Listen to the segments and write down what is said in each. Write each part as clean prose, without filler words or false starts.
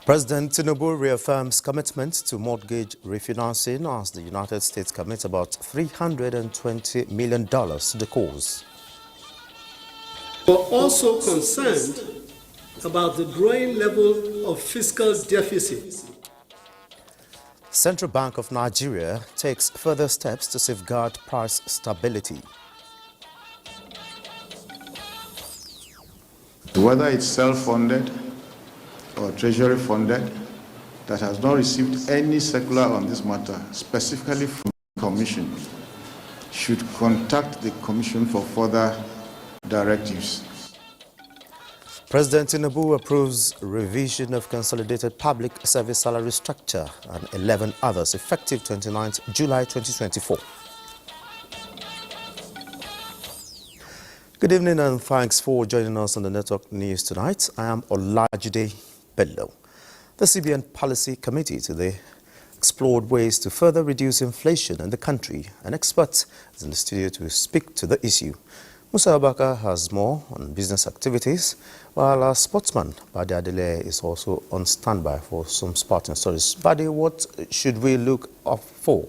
President Tinubu reaffirms commitment to mortgage refinancing as the United States commits about $320 million to the cause. We're also concerned about the growing level of fiscal deficit. Central Bank of Nigeria takes further steps to safeguard price stability. Whether it's self-funded or treasury funded, that has not received any circular on this matter, specifically from the Commission, should contact the Commission for further directives. President Tinubu approves revision of consolidated public service salary structure and 11 others effective 29th July 2024. Good evening and thanks for joining us on the Network News tonight. I am Olajide Bello. The CBN Policy Committee today explored ways to further reduce inflation in the country. An expert is in the studio to speak to the issue. Musa Abaka has more on business activities, while our sportsman Bade Adele is also on standby for some sporting stories. Bade, what should we look up for?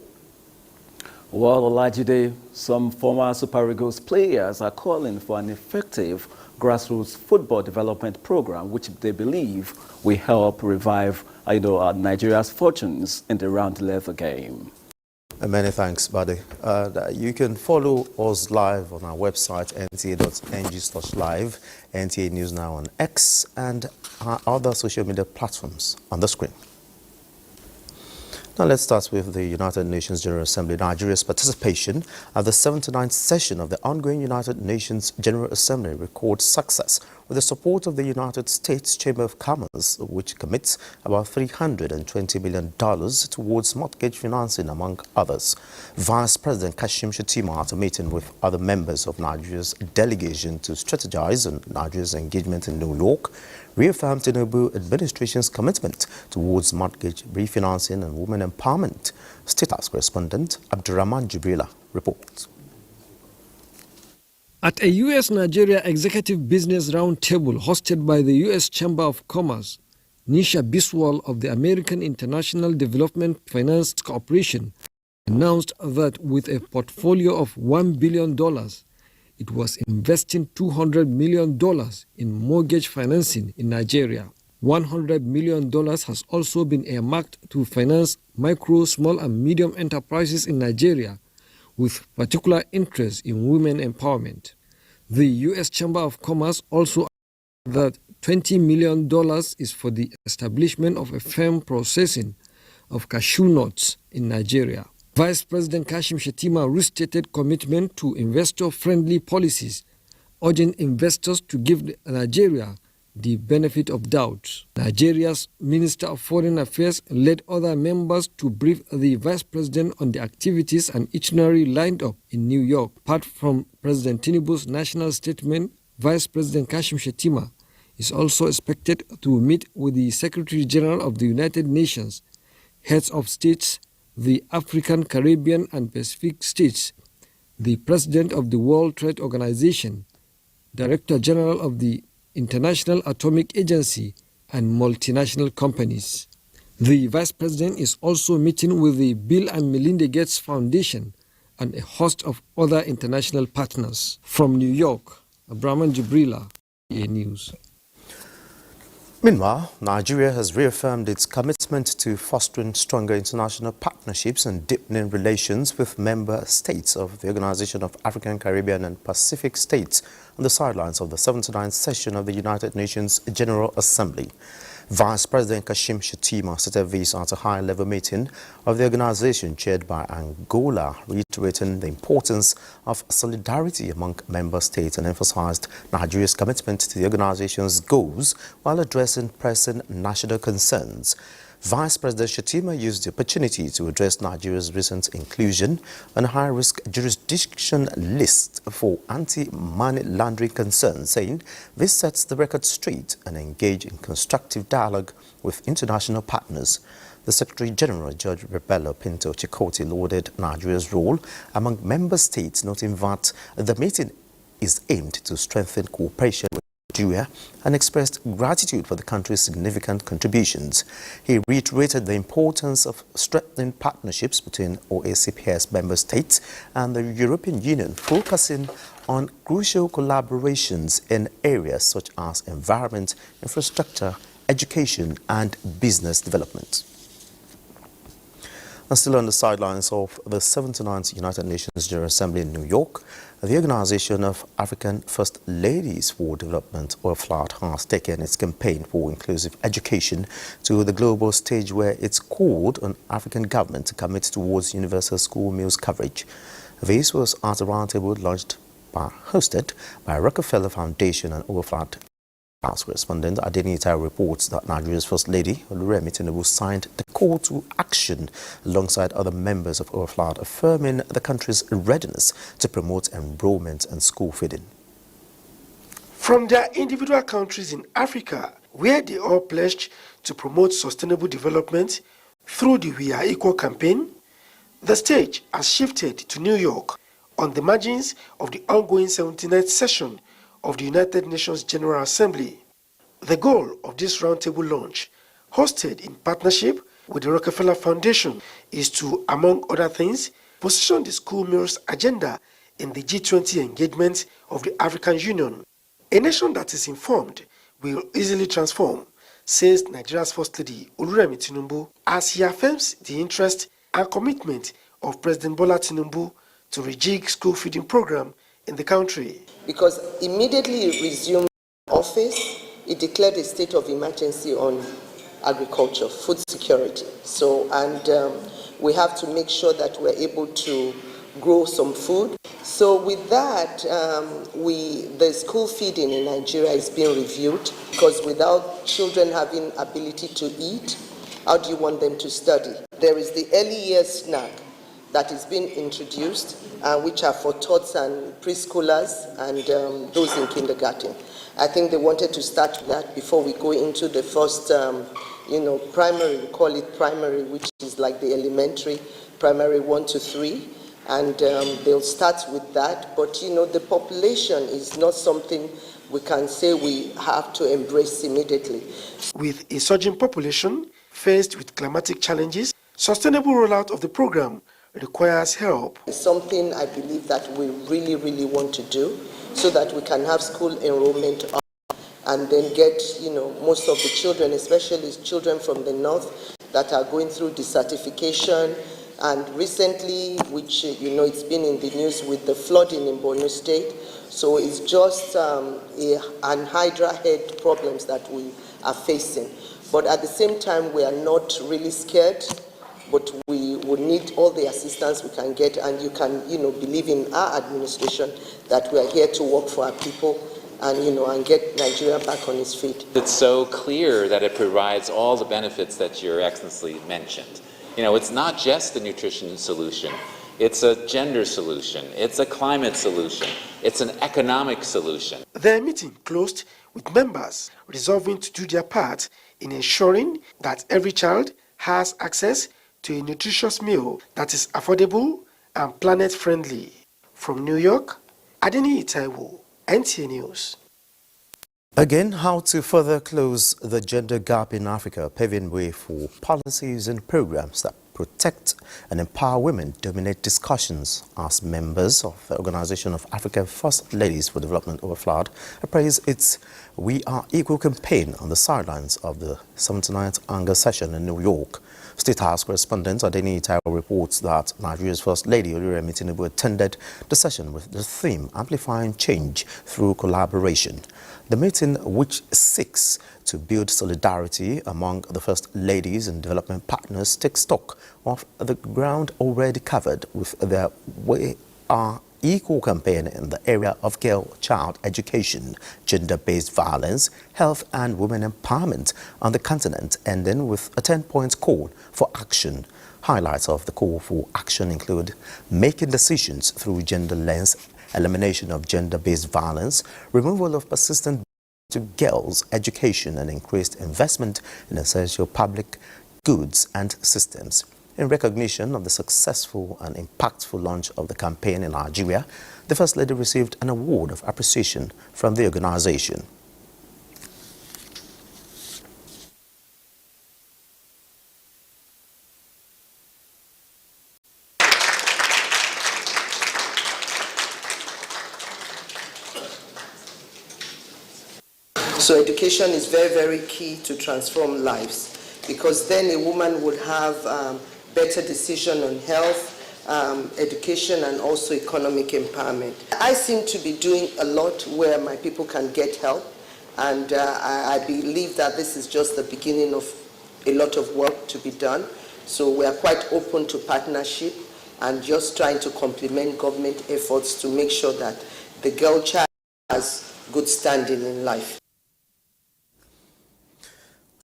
Well, Olajide, some former Super Eagles players are calling for an effective grassroots football development program, which they believe will help revive Nigeria's fortunes in the round leather game. Many thanks, Bade. You can follow us live on our website, nta.ng/live, NTA News Now on X, and our other social media platforms on the screen. Now let's start with the United Nations General Assembly. Nigeria's participation at the 79th session of the ongoing United Nations General Assembly records success with the support of the United States Chamber of Commerce, which commits about $320 million towards mortgage financing, among others. Vice President Kashim Shettima, at a meeting with other members of Nigeria's delegation to strategize on Nigeria's engagement in New York, reaffirmed Tinubu administration's commitment towards mortgage refinancing and women empowerment. State House correspondent Abdurrahman Jibrila reports. At a U.S.-Nigeria Executive Business Roundtable hosted by the U.S. Chamber of Commerce, Nisha Biswal of the American International Development Finance Corporation announced that with a portfolio of $1 billion, it was investing $200 million in mortgage financing in Nigeria. $100 million has also been earmarked to finance micro, small and medium enterprises in Nigeria, with particular interest in women empowerment. The U.S. Chamber of Commerce also added that $20 million is for the establishment of a firm processing of cashew nuts in Nigeria. Vice President Kashim Shettima restated commitment to investor-friendly policies, urging investors to give Nigeria the benefit of doubt. Nigeria's Minister of Foreign Affairs led other members to brief the Vice President on the activities and itinerary lined up in New York. Apart from President Tinubu's national statement, Vice President Kashim Shettima is also expected to meet with the Secretary General of the United Nations, heads of states, the African, Caribbean and Pacific states, the President of the World Trade Organization, Director General of the International Atomic Agency and multinational companies. The Vice President is also meeting with the Bill and Melinda Gates Foundation and a host of other international partners. From New York, Abraham Jibrila, NTA News. Meanwhile, Nigeria has reaffirmed its commitment to fostering stronger international partnerships and deepening relations with member states of the Organization of African, Caribbean and Pacific States on the sidelines of the 79th session of the United Nations General Assembly. Vice President Kashim Shettima stated this at a high-level meeting of the organization chaired by Angola, reiterating the importance of solidarity among member states and emphasized Nigeria's commitment to the organization's goals while addressing pressing national concerns. Vice President Shettima used the opportunity to address Nigeria's recent inclusion on a high-risk jurisdiction list for anti-money laundering concerns, saying this sets the record straight and engage in constructive dialogue with international partners. The Secretary General, George Rebello Pinto Chikoti, lauded Nigeria's role among member states, noting that the meeting is aimed to strengthen cooperation with Nigeria and expressed gratitude for the country's significant contributions. He reiterated the importance of strengthening partnerships between OACP's member states and the European Union, focusing on crucial collaborations in areas such as environment, infrastructure, education and business development. And still on the sidelines of the 79th United Nations General Assembly in New York, the Organization of African First Ladies for Development, or FLAD, has taken its campaign for inclusive education to the global stage, where it's called on African government to commit towards universal school meals coverage. This was at a roundtable hosted by Rockefeller Foundation and OFLAD. House correspondent Adenita reports that Nigeria's First Lady, Oluremi Tinubu, signed the call to action alongside other members of OFLAD, affirming the country's readiness to promote enrollment and school feeding. From their individual countries in Africa, where they all pledged to promote sustainable development through the We Are Equal campaign, the stage has shifted to New York on the margins of the ongoing 79th session of the United Nations General Assembly. The goal of this roundtable launch, hosted in partnership with the Rockefeller Foundation, is to, among other things, position the school meals agenda in the G20 engagement of the African Union. A nation that is informed will easily transform, says Nigeria's First Lady Oluremi Tinubu, as he affirms the interest and commitment of President Bola Tinubu to rejig school feeding program in the country. Because immediately it resumed office, it declared a state of emergency on agriculture, food security. We have to make sure that we're able to grow some food. So with that, the school feeding in Nigeria is being reviewed, because without children having ability to eat, how do you want them to study? There is the early years snack that is being introduced, which are for tots and preschoolers and those in kindergarten. I think they wanted to start with that before we go into the first, primary, we call it primary, which is like the elementary, primary 1 to 3, and they'll start with that. But, the population is not something we can say we have to embrace immediately. With a surging population faced with climatic challenges, sustainable rollout of the program requires help. It's something I believe that we really, really want to do, so that we can have school enrollment up and then get, most of the children, especially children from the north, that are going through desertification. And recently, which, it's been in the news with the flooding in Borno State. So it's just an hydra head problems that we are facing. But at the same time, we are not really scared, but we would need all the assistance we can get, and you can, believe in our administration that we are here to work for our people and, and get Nigeria back on its feet. It's so clear that it provides all the benefits that Your Excellency mentioned. It's not just a nutrition solution. It's a gender solution. It's a climate solution. It's an economic solution. Their meeting closed with members resolving to do their part in ensuring that every child has access to a nutritious meal that is affordable and planet-friendly. From New York, Adeni Itaiwo, NTA News. Again, how to further close the gender gap in Africa, paving way for policies and programs that protect and empower women, dominate discussions as members of the Organization of African First Ladies for Development, or FLAD, appraise its We Are Equal campaign on the sidelines of the 79th Annual Session in New York. State House correspondent Adeni Itaiwo reports that Nigeria's First Lady Oluremi Tinubu attended the session with the theme Amplifying Change Through Collaboration. The meeting, which seeks to build solidarity among the First Ladies and development partners, takes stock of the ground already covered with their We Are Equal campaign in the area of girl-child education, gender-based violence, health and women empowerment on the continent, ending with a 10-point call for action. Highlights of the call for action include making decisions through gender lens, elimination of gender-based violence, removal of persistent to girls' education, and increased investment in essential public goods and systems. In recognition of the successful and impactful launch of the campaign in Nigeria, the First Lady received an award of appreciation from the organization. So education is very, very key to transform lives, because then a woman would have better decision on health, education, and also economic empowerment. I seem to be doing a lot where my people can get help, and I believe that this is just the beginning of a lot of work to be done. So we are quite open to partnership and just trying to complement government efforts to make sure that the girl child has good standing in life.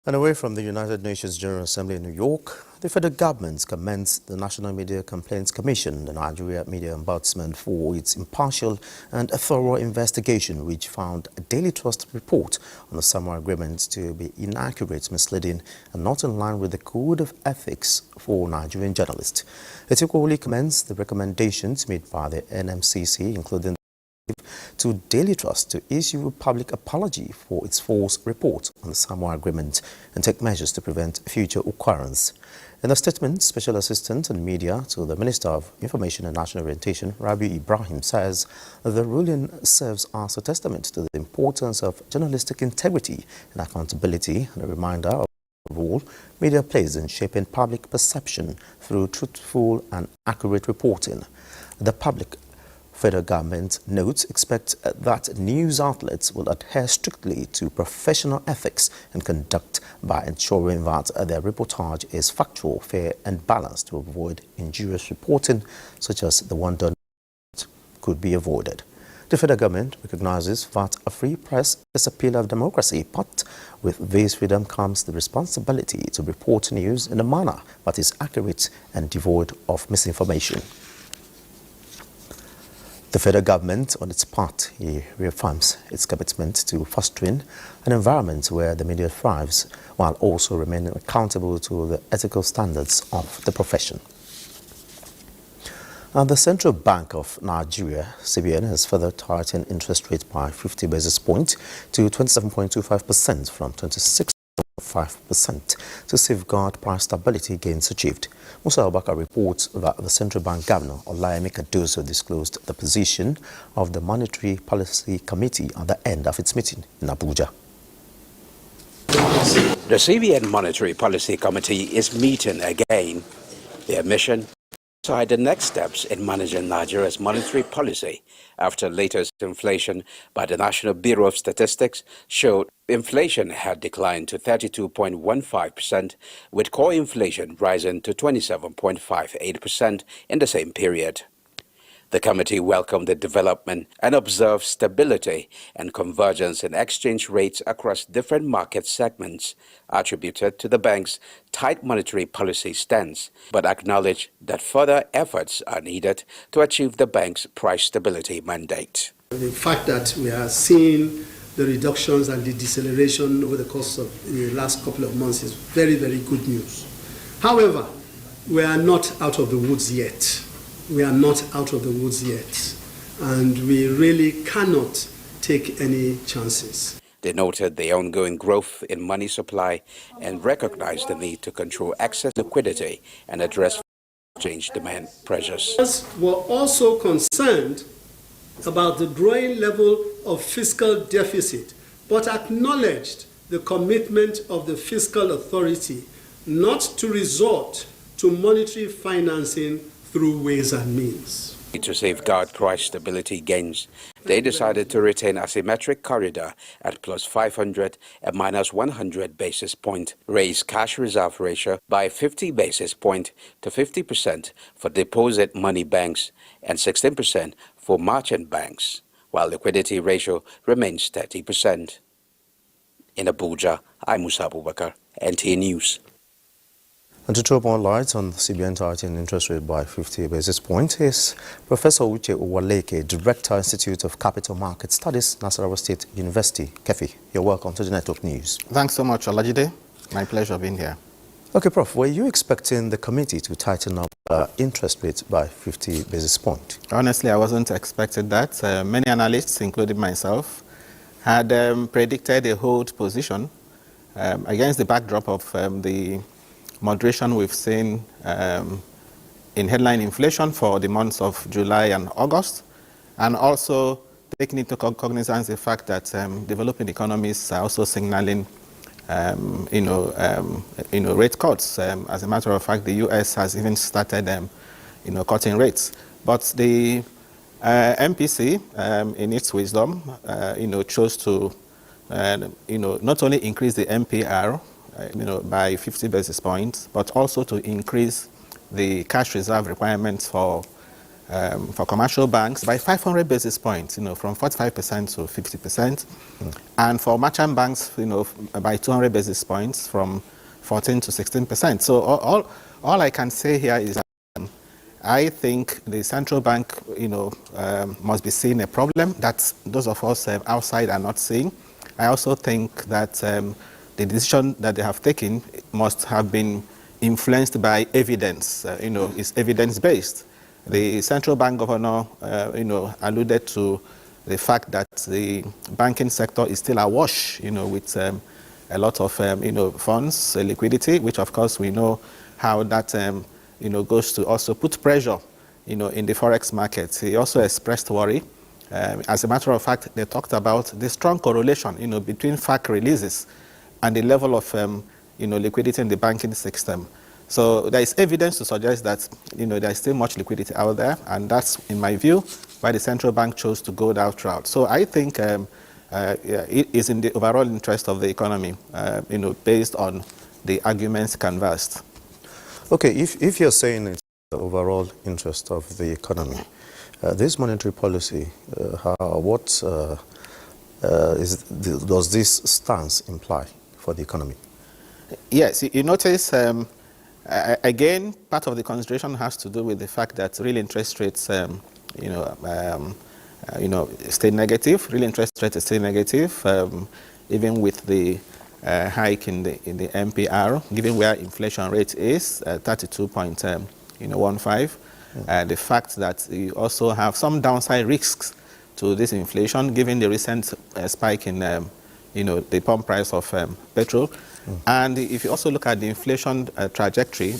And away from the United Nations General Assembly in New York, the federal government commends the National Media Complaints Commission, the Nigeria Media Ombudsman, for its impartial and thorough investigation, which found a Daily Trust report on the Samoa Agreement to be inaccurate, misleading, and not in line with the Code of Ethics for Nigerian journalists. It equally commends the recommendations made by the NMCC, including to Daily Trust to issue a public apology for its false report on the Samoa Agreement and take measures to prevent future occurrence. In a statement, Special Assistant on Media to the Minister of Information and National Orientation, Rabiu Ibrahim, says the ruling serves as a testament to the importance of journalistic integrity and accountability and a reminder of the role media plays in shaping public perception through truthful and accurate reporting. The federal government notes expect that news outlets will adhere strictly to professional ethics and conduct by ensuring that their reportage is factual, fair and balanced to avoid injurious reporting such as the one done could be avoided. The federal government recognizes that a free press is a pillar of democracy, but with this freedom comes the responsibility to report news in a manner that is accurate and devoid of misinformation. The federal government, on its part, reaffirms its commitment to fostering an environment where the media thrives, while also remaining accountable to the ethical standards of the profession. The Central Bank of Nigeria, CBN, has further tightened interest rates by 50 basis points to 27.25% from 26.5% to safeguard price stability gains achieved. Musa Abubakar reports that the Central Bank Governor, Olayemi Cardoso, disclosed the position of the Monetary Policy Committee at the end of its meeting in Abuja. The CBN Monetary Policy Committee is meeting again. Their mission: decide the next steps in managing Nigeria's monetary policy after latest inflation by the National Bureau of Statistics showed inflation had declined to 32.15%, with core inflation rising to 27.58% in the same period. The committee welcomed the development and observed stability and convergence in exchange rates across different market segments, attributed to the bank's tight monetary policy stance, but acknowledged that further efforts are needed to achieve the bank's price stability mandate. The fact that we are seeing the reductions and the deceleration over the course of the last couple of months is very, very good news. However, we are not out of the woods yet. We are not out of the woods yet, and we really cannot take any chances. They noted the ongoing growth in money supply and recognized the need to control excess liquidity and address exchange demand pressures. We're also concerned about the growing level of fiscal deficit, but acknowledged the commitment of the fiscal authority not to resort to monetary financing through ways and means. To safeguard price stability gains, they decided to retain a symmetric corridor at plus 500 and minus 100 basis point, raise cash reserve ratio by 50 basis point to 50% for deposit money banks and 16% for merchant banks, while liquidity ratio remains 30%. In Abuja, I'm Musa Abubakar, NTA News. And to throw more light on CBN tightening interest rate by 50 basis points is Professor Uche Uwaleke, Director, Institute of Capital Market Studies, Nasarawa State University. Kefi, you're welcome to the Network News. Thanks so much, Olajide. My pleasure being here. Okay, Prof, were you expecting the committee to tighten up interest rates by 50 basis points? Honestly, I wasn't expecting that. Many analysts, including myself, had predicted a hold position against the backdrop of the moderation we've seen in headline inflation for the months of July and August, and also taking into cognizance the fact that developing economies are also signaling rate cuts. As a matter of fact, the U.S. has even started, cutting rates. But the MPC, in its wisdom, chose to, not only increase the MPR, by 50 basis points, but also to increase the cash reserve requirements for commercial banks by 500 basis points, from 45% to 50%, and for merchant banks, by 200 basis points from 14 to 16%. So all I can say here is I think the central bank, must be seeing a problem that those of us outside are not seeing. I also think that the decision that they have taken must have been influenced by evidence. It's evidence-based. The central bank governor, alluded to the fact that the banking sector is still awash, with a lot of, funds, liquidity, which of course we know how that, goes to also put pressure, in the forex market. He also expressed worry. As a matter of fact, they talked about the strong correlation, between FAC releases and the level of, liquidity in the banking system. So there is evidence to suggest that, there is still much liquidity out there, and that's, in my view, why the central bank chose to go that route. So I think it is in the overall interest of the economy, based on the arguments canvassed. Okay, if you're saying it's the overall interest of the economy, this monetary policy, does this stance imply for the economy? Yes, you notice, again, part of the consideration has to do with the fact that real interest rates, stay negative. Real interest rates stay negative, even with the hike in the MPR, given where inflation rate is, 32.15. The fact that you also have some downside risks to this inflation, given the recent spike in, the pump price of petrol. And if you also look at the inflation trajectory,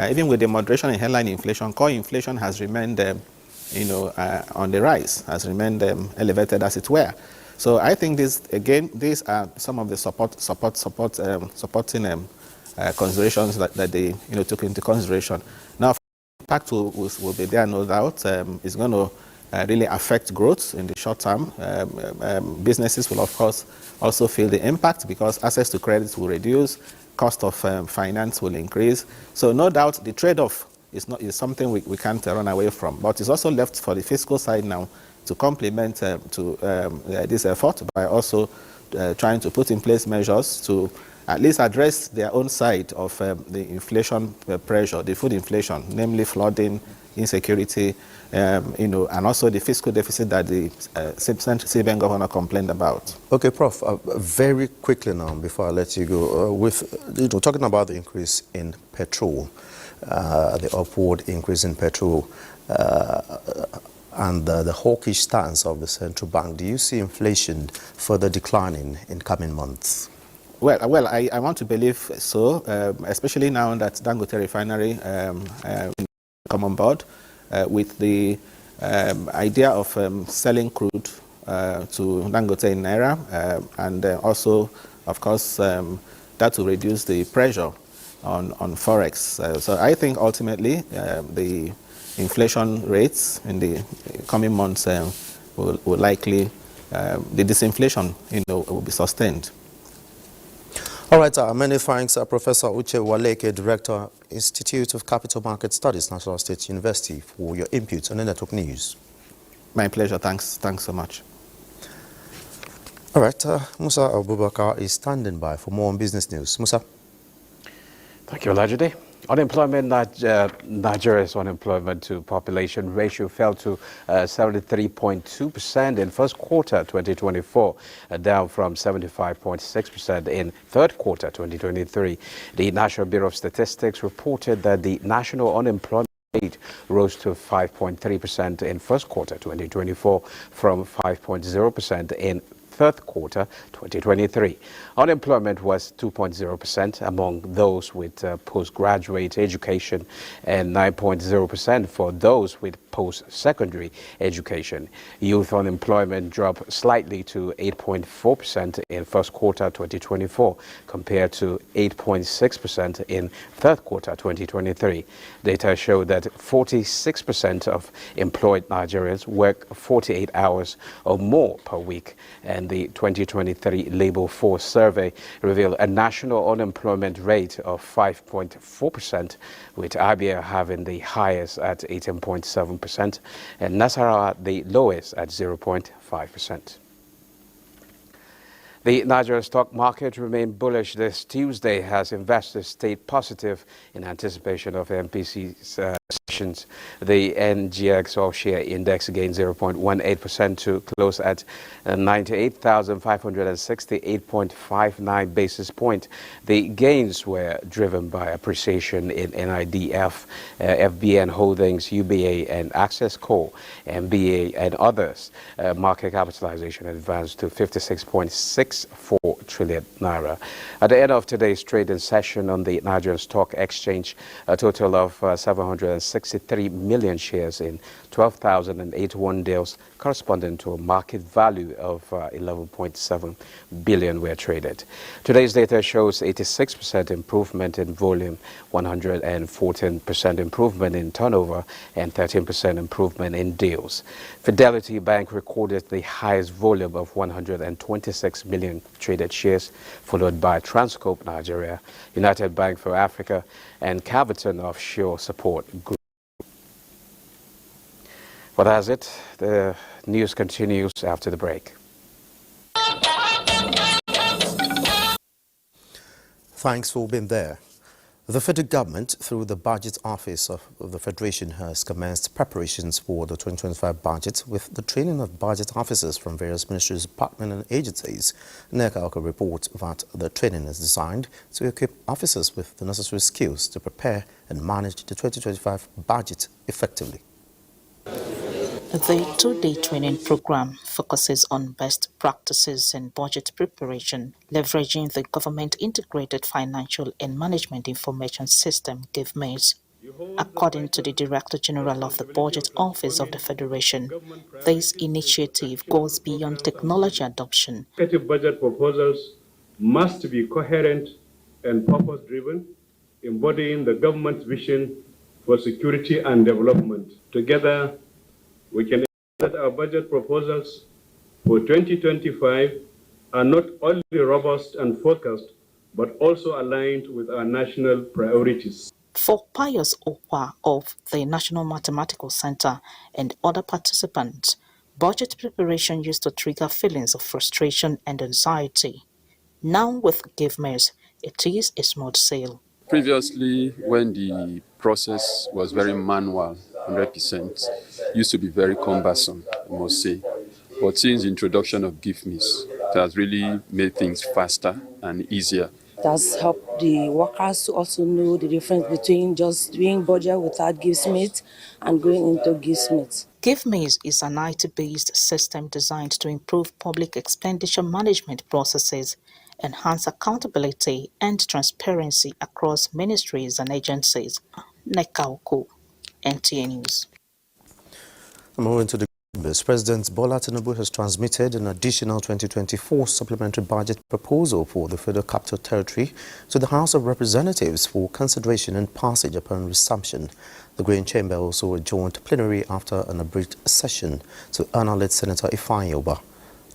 even with the moderation in headline inflation, core inflation has remained, on the rise, has remained elevated, as it were. So I think these are some of the supporting considerations that they took into consideration. Now, impact will be there, no doubt. It's going to really affect growth in the short term. Businesses will, of course, also feel the impact because access to credit will reduce, cost of finance will increase. So no doubt the trade-off is something we can't run away from. But it's also left for the fiscal side now to complement this effort by also trying to put in place measures to at least address their own side of the inflation pressure, the food inflation, namely flooding, insecurity, and also the fiscal deficit that the CBN governor complained about. Okay, Prof, very quickly now, before I let you go, talking about the increase in petrol, the upward increase in petrol, and the hawkish stance of the central bank, do you see inflation further declining in coming months? Well, I want to believe so, especially now that Dangote refinery come on board with the idea of selling crude to Dangote in Naira, and also, of course, that will reduce the pressure on Forex. So I think ultimately the inflation rates in the coming months will likely, the disinflation will be sustained. All right, many thanks, Professor Uche Waleke, Director, Institute of Capital Market Studies, National State University, for your input on the network news. My pleasure. Thanks so much. All right, Musa Abubakar is standing by for more on business news. Musa. Thank you, Olajide. Nigeria's unemployment to population ratio fell to 73.2% in first quarter 2024, down from 75.6% in third quarter 2023. The National Bureau of Statistics reported that the national unemployment rate rose to 5.3% in first quarter 2024 from 5.0% in third quarter 2023. Unemployment was 2.0% among those with postgraduate education and 9.0% for those with post-secondary education. Youth unemployment dropped slightly to 8.4% in first quarter 2024 compared to 8.6% in third quarter 2023. Data show that 46% of employed Nigerians work 48 hours or more per week, and the 2023 Labor Force Survey revealed a national unemployment rate of 5.4%, with Abia having the highest at 18.7% and Nasarawa the lowest at 0.5%. The Nigerian stock market remained bullish this Tuesday as investors stayed positive in anticipation of MPC's sessions. The NGX all-share index gained 0.18% to close at 98,568.59 basis points. The gains were driven by appreciation in NIDF, FBN Holdings, UBA, and Access Co, MBA, and others. Market capitalization advanced to 56.64 trillion naira. At the end of today's trading session on the Nigerian Stock Exchange, a total of 763 million shares in 12,081 deals, corresponding to a market value of 11.7 billion were traded. Today's data shows 86% improvement in volume, 114% improvement in turnover, and 13% improvement in deals. Fidelity Bank recorded the highest volume of 126 million traded shares, followed by Transcorp Nigeria, United Bank for Africa, and Caviton Offshore Support Group. Well, that's it. The news continues after the break. Thanks for being there. The federal government, through the Budget Office of the Federation, has commenced preparations for the 2025 budget with the training of budget officers from various ministries, departments and agencies. NTA reports that the training is designed to equip officers with the necessary skills to prepare and manage the 2025 budget effectively. The two-day training program focuses on best practices in budget preparation, leveraging the Government Integrated Financial and Management Information System (GIVMIS). According to the Director General of the Budget Office of the Federation, this initiative goes beyond technology adoption. Executive budget proposals must be coherent and purpose-driven, embodying the government's vision for security and development. Together, we can ensure that our budget proposals for 2025 are not only robust and focused, but also aligned with our national priorities. For Pius Okwa of the National Mathematical Center and other participants, budget preparation used to trigger feelings of frustration and anxiety. Now with GIVMIS, it is a smooth sail. Previously, when the process was very manual, 100%, used to be very cumbersome, I must say. But since the introduction of GIVMIS, it has really made things faster and easier. It has helped the workers to also know the difference between just doing budget without GIVMIS and going into GIVMIS. GIVMIS is an IT-based system designed to improve public expenditure management processes, enhance accountability and transparency across ministries and agencies. Nekaoko, NTA News. Moving to the President Bola Tinubu has transmitted an additional 2024 supplementary budget proposal for the Federal Capital Territory to the House of Representatives for consideration and passage upon resumption. The Green Chamber also adjourned plenary after an abridged session to honor Senator Ifeanyi Uba.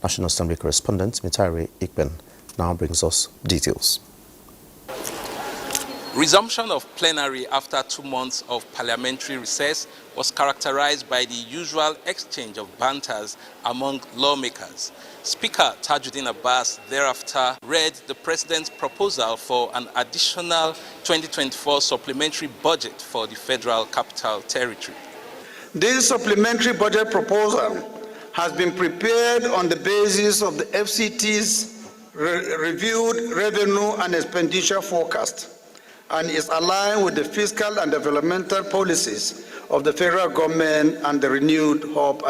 National Assembly correspondent Mitari Ikben now brings us details. Resumption of plenary after 2 months of parliamentary recess was characterized by the usual exchange of banters among lawmakers. Speaker Tajuddin Abbas thereafter read the President's proposal for an additional 2024 supplementary budget for the Federal Capital Territory. This supplementary budget proposal has been prepared on the basis of the FCT's reviewed revenue and expenditure forecast, and is aligned with the fiscal and developmental policies of the federal government and the renewed hope.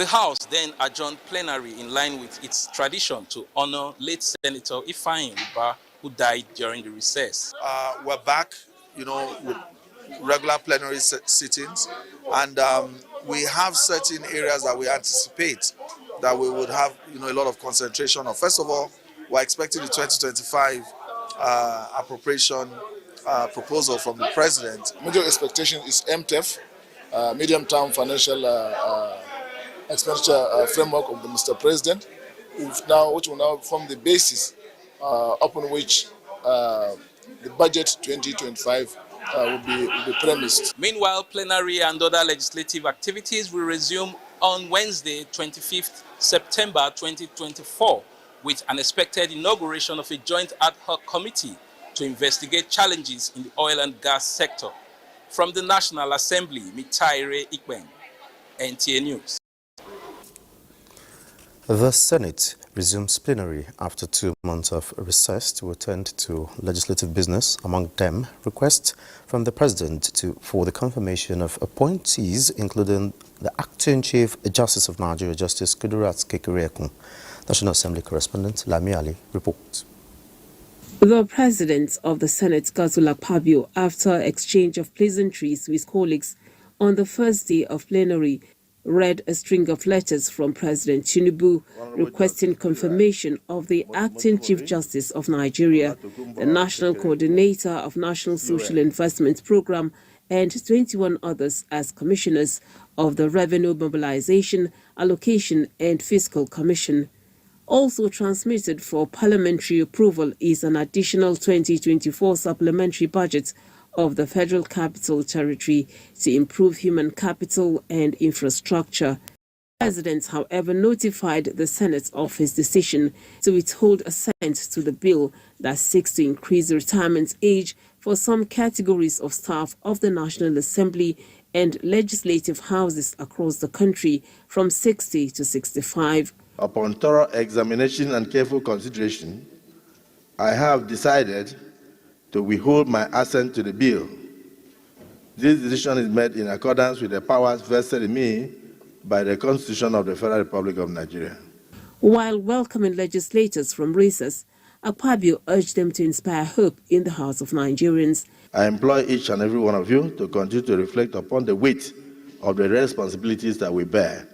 The House then adjourned plenary in line with its tradition to honor late Senator Ifeanyi Ubah, who died during the recess. We're back, with regular plenary sittings, and we have certain areas that we anticipate that we would have, a lot of concentration on. First of all, we're expecting the 2025 appropriation proposal from the president. Major expectation is MTEF, medium-term financial expenditure framework of the Mr. President, which will now form the basis upon which the budget 2025 will be premised. Meanwhile, plenary and other legislative activities will resume on Wednesday, 25th September 2024, with an expected inauguration of a joint ad hoc committee to investigate challenges in the oil and gas sector. From the National Assembly, Mitaire Ikben, NTA News. The Senate resumes plenary after 2 months of recess to attend to legislative business, among them requests from the President for the confirmation of appointees, including the Acting Chief Justice of Nigeria, Justice Kudirat Kekereekun. National Assembly correspondent Lami Ali reports. The President of the Senate, Godswill Akpabio, after exchange of pleasantries with colleagues on the first day of plenary, read a string of letters from President Tinubu requesting confirmation of the Acting Chief Justice of Nigeria, the National Coordinator of National Social Investment Program, and 21 others as commissioners of the Revenue Mobilization, Allocation and Fiscal Commission. Also transmitted for parliamentary approval is an additional 2024 supplementary budget of the Federal Capital Territory to improve human capital and infrastructure. The President, however, notified the Senate of his decision to withhold assent to the bill that seeks to increase the retirement age for some categories of staff of the National Assembly and legislative houses across the country from 60 to 65. Upon thorough examination and careful consideration, I have decided to withhold my assent to the bill. This decision is made in accordance with the powers vested in me by the Constitution of the Federal Republic of Nigeria. While welcoming legislators from recess, Akpabio urged them to inspire hope in the hearts of Nigerians. I implore each and every one of you to continue to reflect upon the weight of the responsibilities that we bear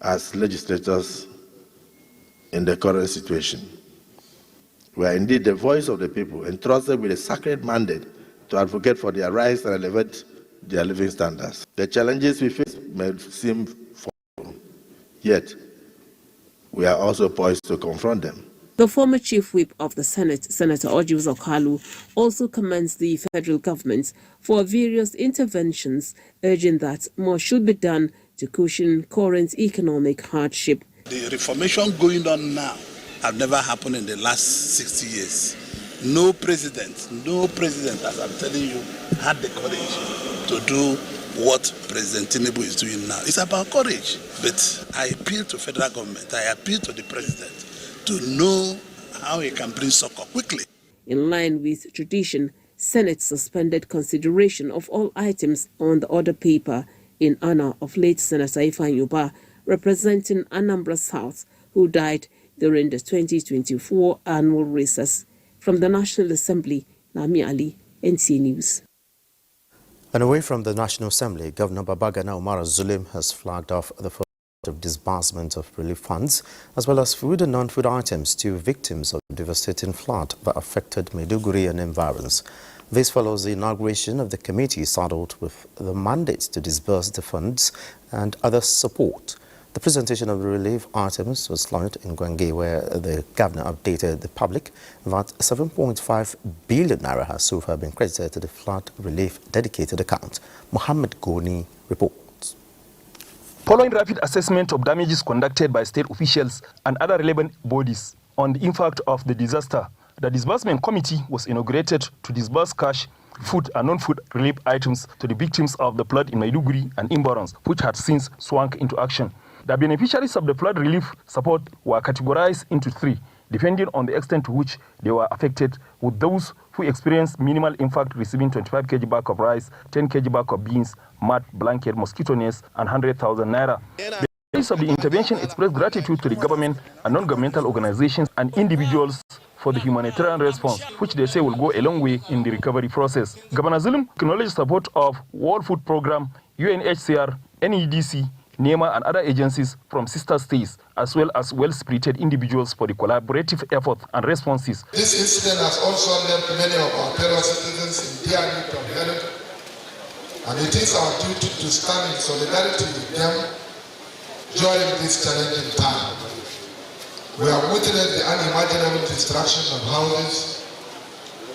as legislators in the current situation. We are indeed the voice of the people, entrusted with a sacred mandate to advocate for their rights and elevate their living standards. The challenges we face may seem formidable, yet we are also poised to confront them. The former chief whip of the Senate, Senator Ojiuzo Kalu, also commends the federal government for various interventions, urging that more should be done to cushion current economic hardship. The reformation going on now have never happened in the last 60 years. No president, as I'm telling you, had the courage to do what President Tinubu is doing now. It's about courage. But I appeal to federal government, I appeal to the president to know how he can bring succor quickly. In line with tradition, Senate suspended consideration of all items on the order paper in honor of late Senator Ifeanyi Ubah, representing Anambra South, who died during the 2024 annual recess. From the National Assembly, Lami Ali, NTA News. And away from the National Assembly, Governor Babagana Umar Zulum has flagged off the first of disbursement of relief funds, as well as food and non-food items to victims of the devastating flood that affected Maiduguri and environs. This follows the inauguration of the committee saddled with the mandate to disburse the funds and other support. The presentation of the relief items was launched in Gwange, where the governor updated the public that 7.5 billion naira has so far been credited to the flood relief dedicated account. Mohammed Goni reports. Following rapid assessment of damages conducted by state officials and other relevant bodies on the impact of the disaster, the disbursement committee was inaugurated to disburse cash, food and non-food relief items to the victims of the flood in Maiduguri and environs, which had since swung into action. The beneficiaries of the flood relief support were categorized into three, depending on the extent to which they were affected, with those who experienced minimal impact receiving 25 kg bag of rice, 10 kg bag of beans, mat, blanket, mosquito nets, and 100,000 naira. The Authorities of the intervention expressed gratitude to the government and non-governmental organizations and individuals for the humanitarian response, which they say will go a long way in the recovery process. Governor Zulum acknowledged support of World Food Programme, UNHCR, NEDC, NEMA and other agencies from sister states, as well as well-spirited individuals for the collaborative effort and responses. This incident has also left many of our fellow citizens in dire need of help, and it is our duty to stand in solidarity with them during this challenging time. We have witnessed the unimaginable destruction of houses,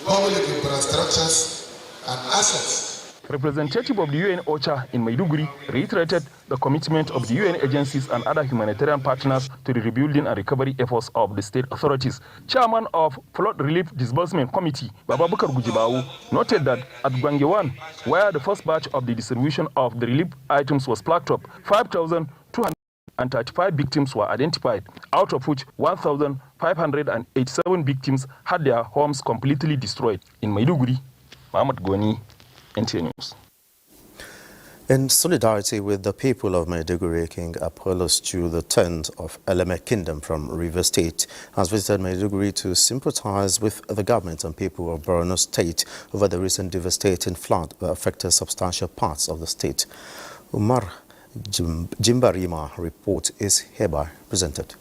public infrastructures, and assets. Representative of the UN OCHA in Maiduguri reiterated the commitment of the UN agencies and other humanitarian partners to the rebuilding and recovery efforts of the state authorities. Chairman of Flood Relief Disbursement Committee, Bababakar Gujibawu, noted that at Gwangewan, where the first batch of the distribution of the relief items was plucked up, 5,235 victims were identified, out of which 1,587 victims had their homes completely destroyed. In Maiduguri, Mohamed Goni, NTA News. In solidarity with the people of Maiduguri, King Apollos II X of Eleme Kingdom from River State has visited Maiduguri to sympathize with the government and people of Borno State over the recent devastating flood that affected substantial parts of the state. Umar Jimbarima report is hereby presented.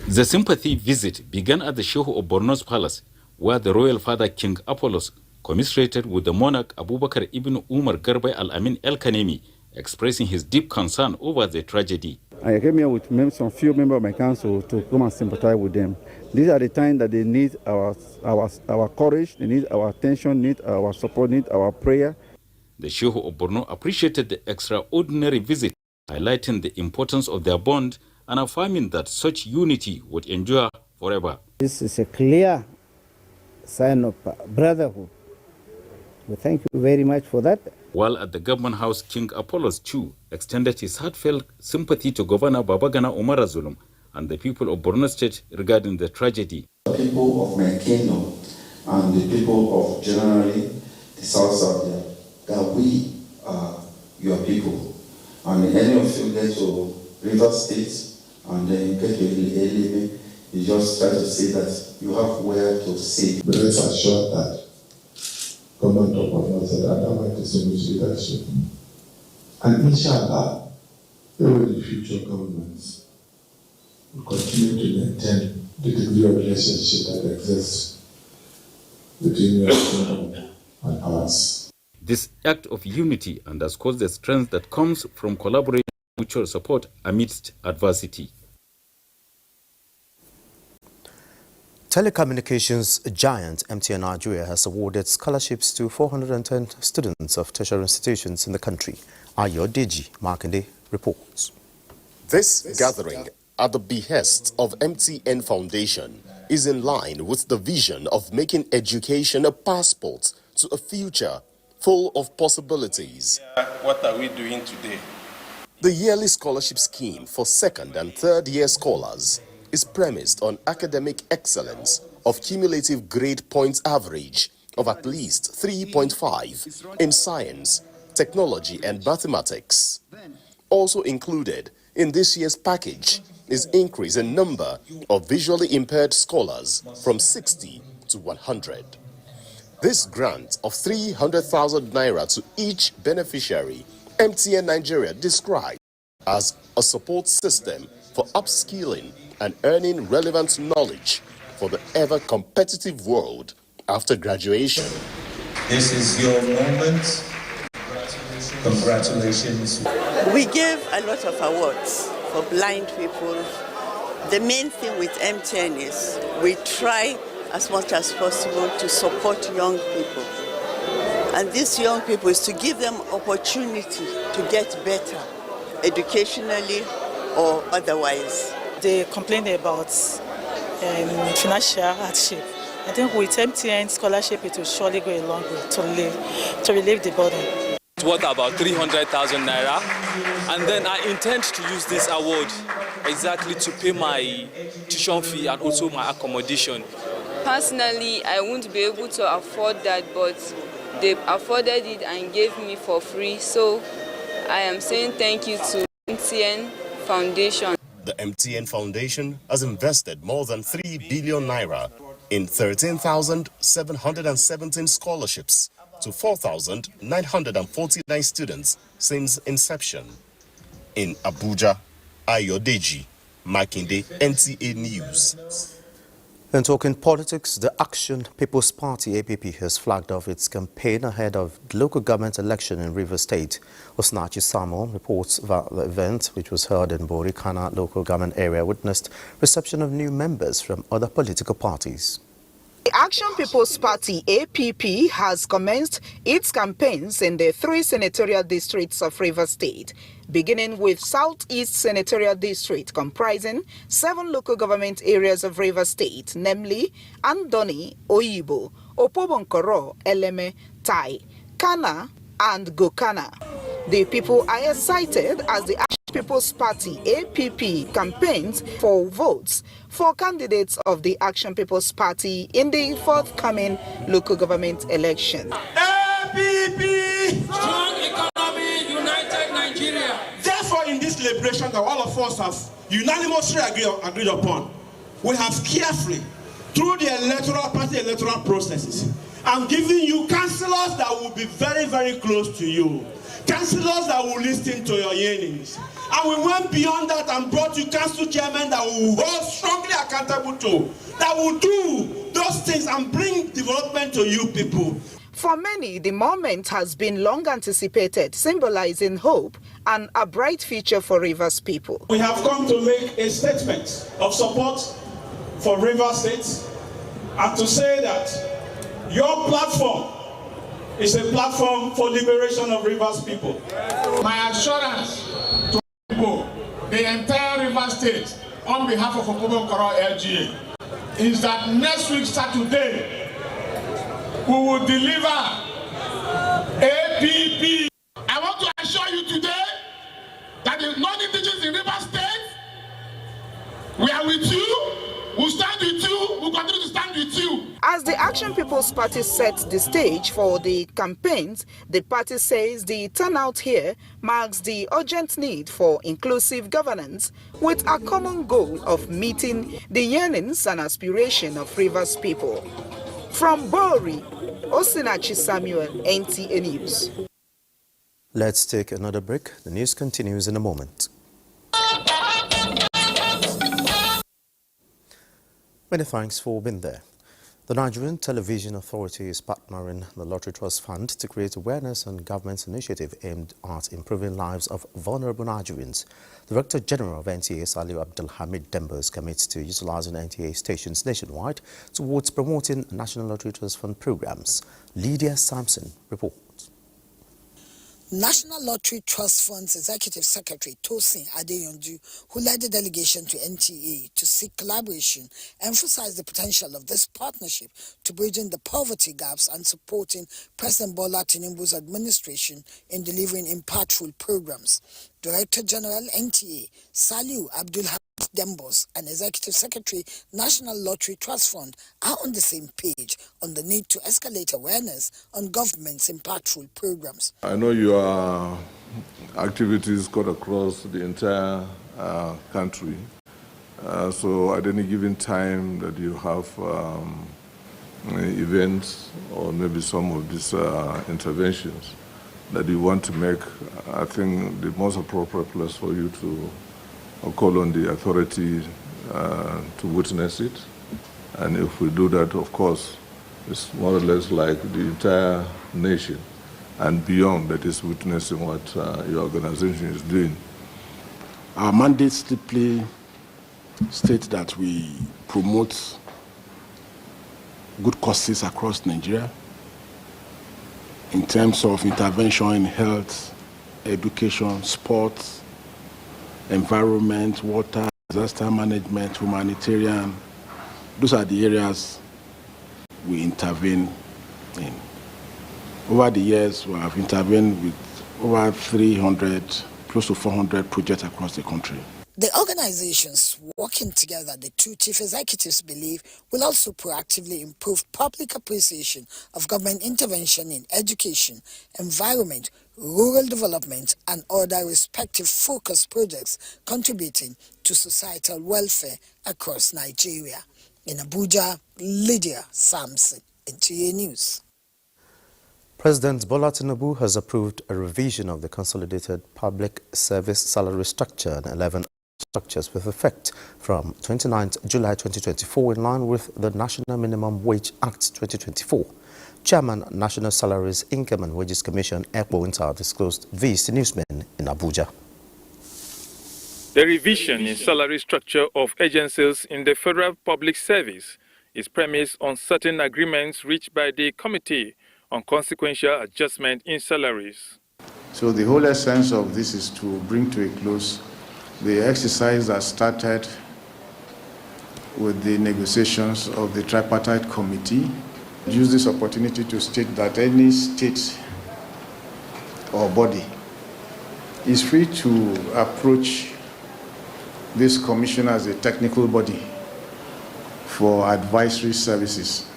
The sympathy visit began at the Shehu of Borno's palace, where the royal father King Apollos commiserated with the monarch Abubakar ibn Umar Garbai al-Amin el-Kanemi, expressing his deep concern over the tragedy. I came here with some few members of my council to come and sympathize with them. These are the times that they need our courage, they need our attention, need our support, need our prayer. The Shehu of Borno appreciated the extraordinary visit, highlighting the importance of their bond and affirming that such unity would endure forever. This is a clear sign of brotherhood. We thank you very much for that. While at the government house, King Apollos II extended his heartfelt sympathy to Governor Babagana Umar Zulum and the people of Borno State regarding the tragedy. The people of my kingdom and the people of generally the South Zambia, that we are your people. And any of you get to River State and then get to Eleme, you just try to say that you have where to sit. But let's assure that government of Borno said under my distinguished leadership, and inshallah, even the future governments will continue to maintain the degree of relationship that exists between your kingdom and ours. This act of unity underscores the strength that comes from collaborating and mutual support amidst adversity. Telecommunications giant NTA Nigeria has awarded scholarships to 410 students of tertiary institutions in the country. Ayo Deji Makinde reports. This gathering, at the behest of MTN Foundation, is in line with the vision of making education a passport to a future full of possibilities. What are we doing today? The yearly scholarship scheme for second and third year scholars is premised on academic excellence of cumulative grade points average of at least 3.5 in science, technology and mathematics. Also included in this year's package is increase in number of visually impaired scholars from 60 to 100. This grant of 300,000 naira to each beneficiary, MTN Nigeria described as a support system for upskilling and earning relevant knowledge for the ever-competitive world after graduation. This is your moment. Congratulations. We give a lot of awards for blind people. The main thing with MTN is we try as much as possible to support young people. And these young people is to give them opportunity to get better, educationally or otherwise. They complain about financial hardship. I think with MTN scholarship, it will surely go a long way to relieve the burden. It's worth about 300,000 naira, and then I intend to use this award exactly to pay my tuition fee and also my accommodation. Personally, I won't be able to afford that, but they afforded it and gave me for free. So I am saying thank you to MTN Foundation. The MTN Foundation has invested more than 3 billion naira in 13,717 scholarships to 4,949 students since inception. In Abuja, Ayodeji, Makinde, NTA News. And talking politics, the Action People's Party APP has flagged off its campaign ahead of the local government election in Rivers State. Osinachi Samuel reports that the event, which was held in Borikana local government area, witnessed reception of new members from other political parties. The Action People's Party APP has commenced its campaigns in the 3 senatorial districts of Rivers State, beginning with Southeast Senatorial District comprising 7 local government areas of Rivers State, namely Andoni, Oyibo, Opobonkoro, Eleme, Tai, Kana, and Gokana. The people are excited as the Action People's Party APP campaigns for votes for candidates of the Action People's Party in the forthcoming local government election. APP! Strong economy, united Nigeria. Therefore, in this liberation that all of us have unanimously agreed upon, we have carefully, through the electoral processes, I'm giving you councillors that will be very, very close to you. Councillors that will listen to your yearnings. And we went beyond that and brought you council chairmen that will hold strongly accountable to, that will do those things and bring development to you people. For many, the moment has been long anticipated, symbolizing hope and a bright future for Rivers people. We have come to make a statement of support for Rivers State and to say that your platform is a platform for liberation of Rivers people. My assurance to people, the entire Rivers State, on behalf of Opobonkoro LGA, is that next week, Saturday, we will deliver APP. I want to assure you today that the non-indigenous in Rivers State, we are with you, we'll stand with you, we'll continue to stand with you. As the Action People's Party sets the stage for the campaigns, the party says the turnout here marks the urgent need for inclusive governance with a common goal of meeting the yearnings and aspirations of Rivers people. From Bori, Osinachi Samuel, NTA News. Let's take another break. The news continues in a moment. Many thanks for being there. The Nigerian Television Authority is partnering the Lottery Trust Fund to create awareness on government's initiative aimed at improving lives of vulnerable Nigerians. Director General of NTA, Saliu Abdulhamid Dembos, commits to utilizing NTA stations nationwide towards promoting National Lottery Trust Fund programs. Lydia Sampson reports. National Lottery Trust Fund's Executive Secretary Tosin Adeyonju, who led the delegation to NTA to seek collaboration, emphasized the potential of this partnership to bridging the poverty gaps and supporting President Bola Tinubu's administration in delivering impactful programs. Director General NTA Saliu Abdulhamid Dembos and Executive Secretary National Lottery Trust Fund are on the same page on the need to escalate awareness on government's impactful programs. I know your activities cut across the entire country, so at any given time that you have events or maybe some of these interventions that you want to make, I think the most appropriate place for you to call on the authority to witness it. And if we do that, of course, it's more or less like the entire nation and beyond that is witnessing what your organization is doing. Our mandate simply states that we promote good causes across Nigeria in terms of intervention in health, education, sports, environment, water, disaster management, humanitarian. Those are the areas we intervene in. Over the years, we have intervened with over 300, close to 400 projects across the country. The organizations working together, the two chief executives believe, will also proactively improve public appreciation of government intervention in education, environment, rural development, and other respective focus projects contributing to societal welfare across Nigeria. In Abuja, Lydia Samson, NTA News. President Bola Tinubu has approved a revision of the consolidated public service salary structure and 11 structures with effect from 29 July 2024 in line with the National Minimum Wage Act 2024. Chairman, National Salaries, Income and Wages Commission, Ekpo Inter, disclosed this to newsmen in Abuja. The revision in salary structure of agencies in the Federal Public Service is premised on certain agreements reached by the Committee on Consequential Adjustment in Salaries. So the whole essence of this is to bring to a close the exercise that started with the negotiations of the tripartite committee. Use this opportunity to state that any state or body is free to approach this commission as a technical body for advisory services.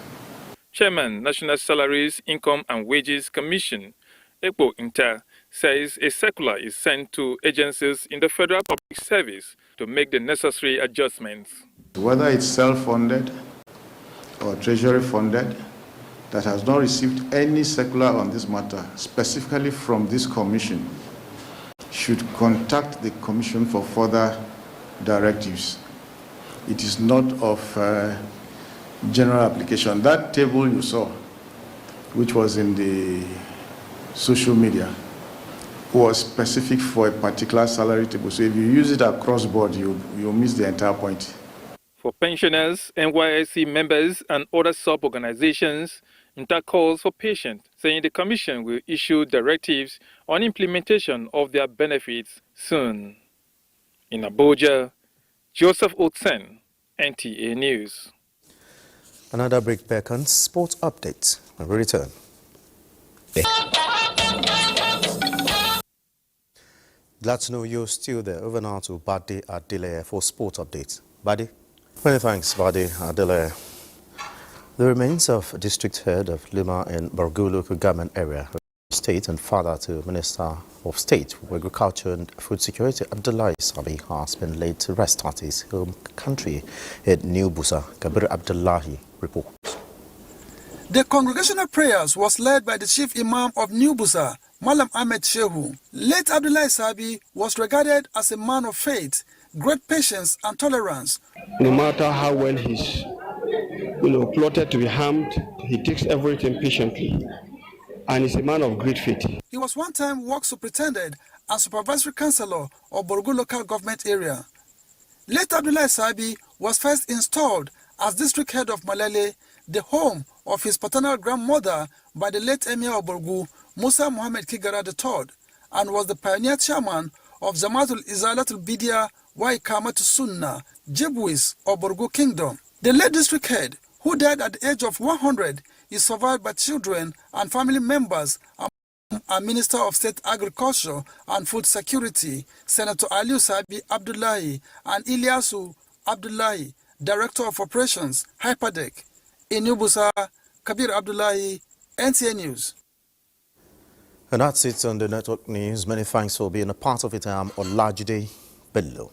Chairman, National Salaries, Income and Wages Commission, Ekpo Inter, says a circular is sent to agencies in the Federal Public Service to make the necessary adjustments. Whether it's self-funded or treasury-funded, that has not received any circular on this matter, specifically from this commission, should contact the commission for further directives. It is not of general application. That table you saw, which was in the social media, was specific for a particular salary table. So if you use it across board, you'll miss the entire point. For pensioners, NYSC members and other sub-organizations, Inter calls for patience, saying the Commission will issue directives on implementation of their benefits soon. In Abuja, Joseph Otsen, NTA News. Another break beckons sports updates when we return. Glad to know you're still there. Over now to Bade Adele for sport updates. Bade? Many thanks, Bade Adele. The remains of District Head of Lima and Bargu local government area, State and father to Minister of State for Agriculture and Food Security, Abdullahi Sabi, has been laid to rest at his home country at New Busa. Kabir Abdullahi reports. The congregational prayers was led by the Chief Imam of New Busa, Malam Ahmed Shehu. Late Abdullahi Sabi was regarded as a man of faith, great patience and tolerance. No matter how well he's plotted to be harmed, he takes everything patiently. And is a man of great faith. He was one time work superintendent and supervisory councillor of Borgu local government area. Late Abdullahi Sabi was first installed as district head of Malele, the home of his paternal grandmother, by the late Emir of Borgu, Musa Muhammad Kigara III, and was the pioneer chairman of Zamatul Izalatul Bidia wa Ikamat Sunnah, Jebwis of Borgu Kingdom. The late district head, who died at the age of 100, is survived by children and family members and Minister of State Agriculture and Food Security, Senator Aliu Sabi Abdullahi, and Ilyasu Abdullahi, Director of Operations, Hyperdeck. In Ubusa, Kabir Abdullahi, NTA News. And that's it on the network news. Many thanks for being a part of it. I'm Olajide Bello.